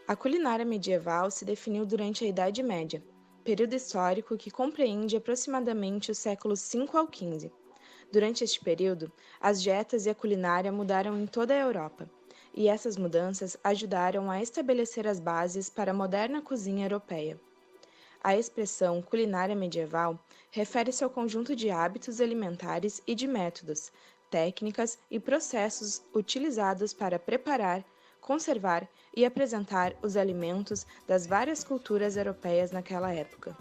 A culinária medieval se definiu durante a Idade Média, período histórico que compreende aproximadamente os séculos V ao XV. Durante este período, as dietas e a culinária mudaram em toda a Europa, e essas mudanças ajudaram a estabelecer as bases para a moderna cozinha europeia. A expressão culinária medieval refere-se ao conjunto de hábitos alimentares e de métodos, técnicas e processos utilizados para preparar, conservar e apresentar os alimentos das várias culturas europeias naquela época.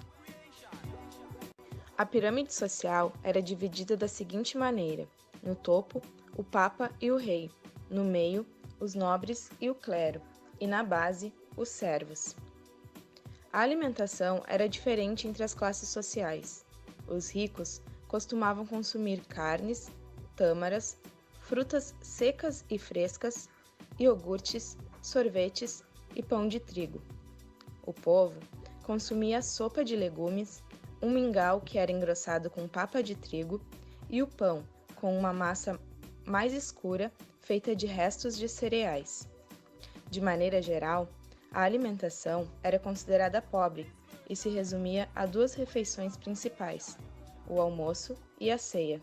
A pirâmide social era dividida da seguinte maneira: no topo, o Papa e o Rei, no meio, os nobres e o clero, e na base, os servos. A alimentação era diferente entre as classes sociais. Os ricos costumavam consumir carnes, tâmaras, frutas secas e frescas, iogurtes, sorvetes e pão de trigo. O povo consumia sopa de legumes, um mingau que era engrossado com papa de trigo e o pão com uma massa mais escura feita de restos de cereais. De maneira geral, a alimentação era considerada pobre e se resumia a duas refeições principais, o almoço e a ceia.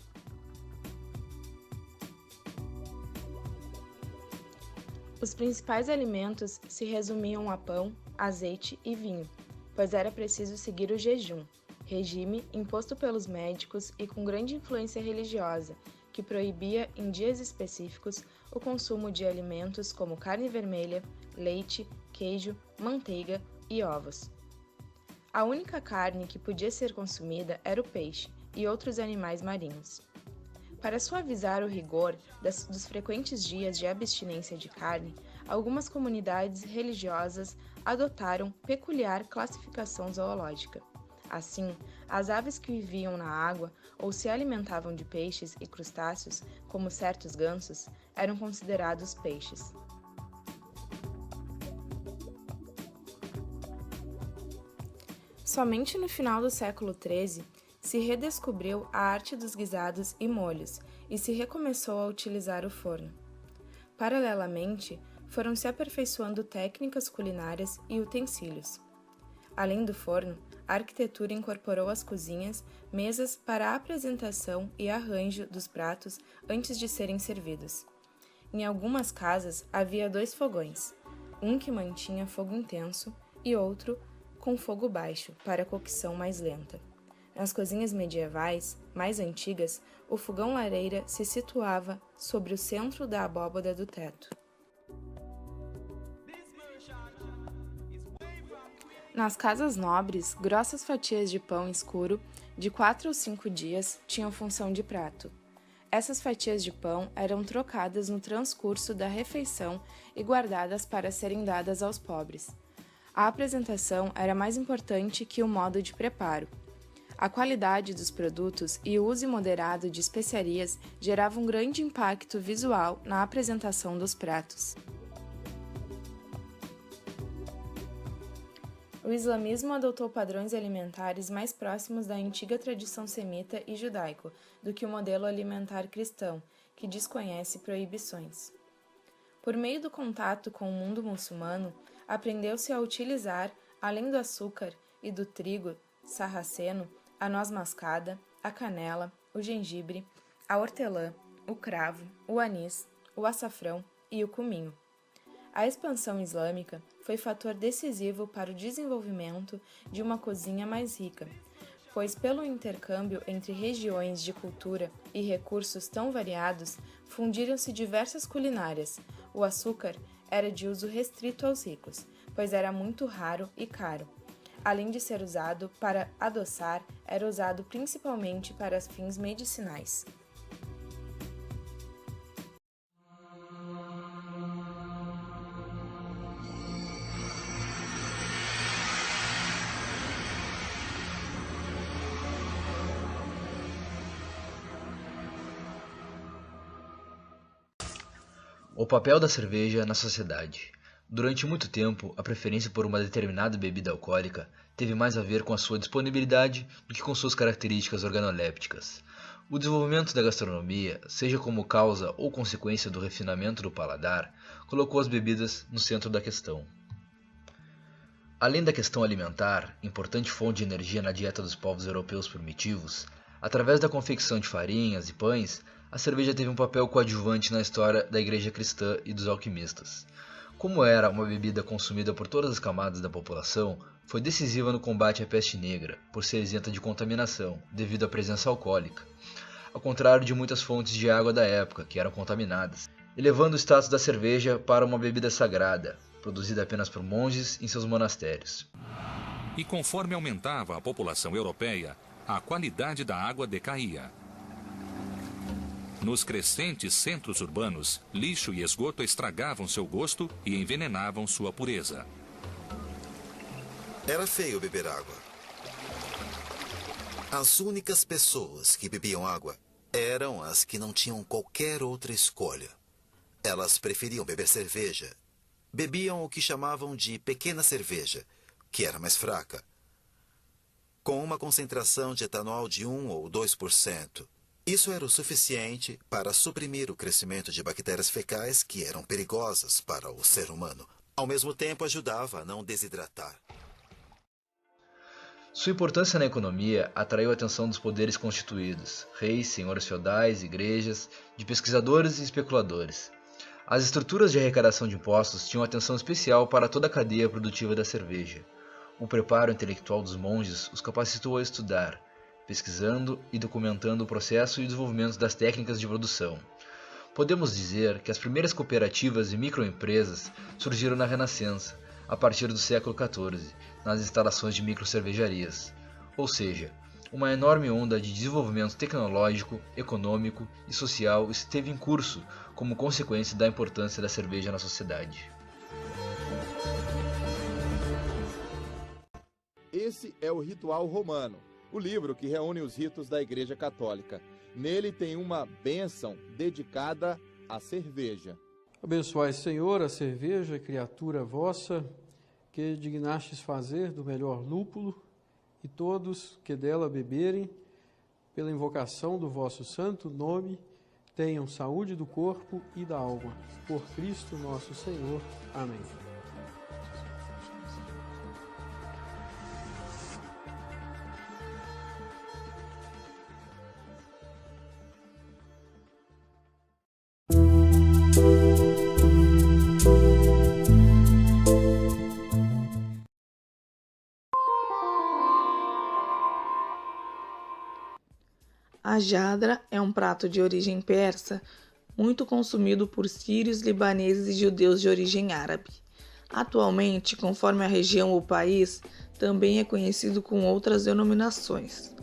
Os principais alimentos se resumiam a pão, azeite e vinho, pois era preciso seguir o jejum, regime imposto pelos médicos e com grande influência religiosa, que proibia em dias específicos o consumo de alimentos como carne vermelha, leite, queijo, manteiga e ovos. A única carne que podia ser consumida era o peixe e outros animais marinhos. Para suavizar o rigor dos frequentes dias de abstinência de carne, algumas comunidades religiosas adotaram peculiar classificação zoológica. Assim, as aves que viviam na água ou se alimentavam de peixes e crustáceos, como certos gansos, eram considerados peixes. Somente no final do século XIII se redescobriu a arte dos guisados e molhos e se recomeçou a utilizar o forno. Paralelamente, foram se aperfeiçoando técnicas culinárias e utensílios. Além do forno, a arquitetura incorporou às cozinhas mesas para a apresentação e arranjo dos pratos antes de serem servidos. Em algumas casas havia 2 fogões, um que mantinha fogo intenso e outro com fogo baixo para cocção mais lenta. Nas cozinhas medievais, mais antigas, o fogão-lareira se situava sobre o centro da abóbada do teto. Nas casas nobres, grossas fatias de pão escuro, de 4 ou 5 dias, tinham função de prato. Essas fatias de pão eram trocadas no transcurso da refeição e guardadas para serem dadas aos pobres. A apresentação era mais importante que o modo de preparo. A qualidade dos produtos e o uso moderado de especiarias geravam um grande impacto visual na apresentação dos pratos. O islamismo adotou padrões alimentares mais próximos da antiga tradição semita e judaico do que o modelo alimentar cristão, que desconhece proibições. Por meio do contato com o mundo muçulmano, aprendeu-se a utilizar, além do açúcar e do trigo sarraceno, a noz mascada, a canela, o gengibre, a hortelã, o cravo, o anis, o açafrão e o cominho. A expansão islâmica foi fator decisivo para o desenvolvimento de uma cozinha mais rica, pois pelo intercâmbio entre regiões de cultura e recursos tão variados, fundiram-se diversas culinárias. O açúcar era de uso restrito aos ricos, pois era muito raro e caro. Além de ser usado para adoçar, era usado principalmente para fins medicinais. O papel da cerveja na sociedade. Durante muito tempo, a preferência por uma determinada bebida alcoólica teve mais a ver com a sua disponibilidade do que com suas características organolépticas. O desenvolvimento da gastronomia, seja como causa ou consequência do refinamento do paladar, colocou as bebidas no centro da questão. Além da questão alimentar, importante fonte de energia na dieta dos povos europeus primitivos, através da confecção de farinhas e pães, a cerveja teve um papel coadjuvante na história da igreja cristã e dos alquimistas. Como era uma bebida consumida por todas as camadas da população, foi decisiva no combate à peste negra, por ser isenta de contaminação, devido à presença alcoólica, ao contrário de muitas fontes de água da época, que eram contaminadas, elevando o status da cerveja para uma bebida sagrada, produzida apenas por monges em seus monastérios. E conforme aumentava a população europeia, a qualidade da água decaía. Nos crescentes centros urbanos, lixo e esgoto estragavam seu gosto e envenenavam sua pureza. Era feio beber água. As únicas pessoas que bebiam água eram as que não tinham qualquer outra escolha. Elas preferiam beber cerveja. Bebiam o que chamavam de pequena cerveja, que era mais fraca, com uma concentração de etanol de 1 ou 2%. Isso era o suficiente para suprimir o crescimento de bactérias fecais que eram perigosas para o ser humano. Ao mesmo tempo, ajudava a não desidratar. Sua importância na economia atraiu a atenção dos poderes constituídos, reis, senhores feudais, igrejas, de pesquisadores e especuladores. As estruturas de arrecadação de impostos tinham atenção especial para toda a cadeia produtiva da cerveja. O preparo intelectual dos monges os capacitou a estudar, pesquisando e documentando o processo e desenvolvimento das técnicas de produção. Podemos dizer que as primeiras cooperativas e microempresas surgiram na Renascença, a partir do século XIV, nas instalações de microcervejarias, ou seja, uma enorme onda de desenvolvimento tecnológico, econômico e social esteve em curso como consequência da importância da cerveja na sociedade. Esse é o Ritual Romano, o livro que reúne os ritos da Igreja Católica. Nele tem uma bênção dedicada à cerveja. Abençoai, Senhor, a cerveja, criatura vossa, que dignastes fazer do melhor lúpulo, e todos que dela beberem, pela invocação do vosso santo nome, tenham saúde do corpo e da alma. Por Cristo nosso Senhor. Amém. A jadra é um prato de origem persa, muito consumido por sírios, libaneses e judeus de origem árabe. Atualmente, conforme a região ou país, também é conhecido com outras denominações.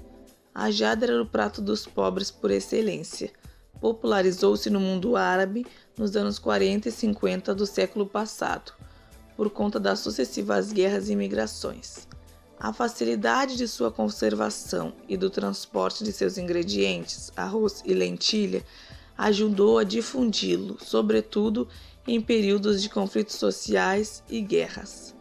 A jadra era o prato dos pobres por excelência. Popularizou-se no mundo árabe nos anos 40 e 50 do século passado, por conta das sucessivas guerras e migrações. A facilidade de sua conservação e do transporte de seus ingredientes, arroz e lentilha, ajudou a difundi-lo, sobretudo em períodos de conflitos sociais e guerras.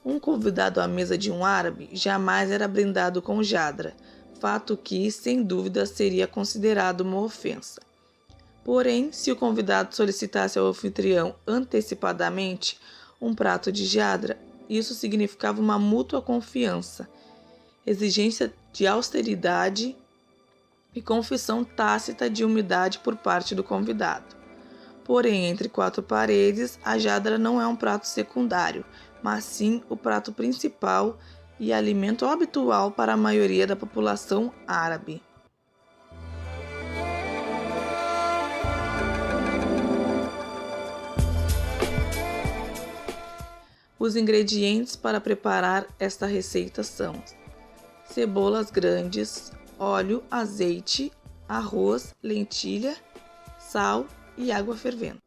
Um convidado à mesa de um árabe jamais era brindado com jadra, fato que, sem dúvida, seria considerado uma ofensa. Porém, se o convidado solicitasse ao anfitrião antecipadamente um prato de jadra, isso significava uma mútua confiança, exigência de austeridade e confissão tácita de humildade por parte do convidado. Porém, entre quatro paredes, a jadra não é um prato secundário, mas sim o prato principal e alimento habitual para a maioria da população árabe. Os ingredientes para preparar esta receita são cebolas grandes, óleo, azeite, arroz, lentilha, sal e água fervendo.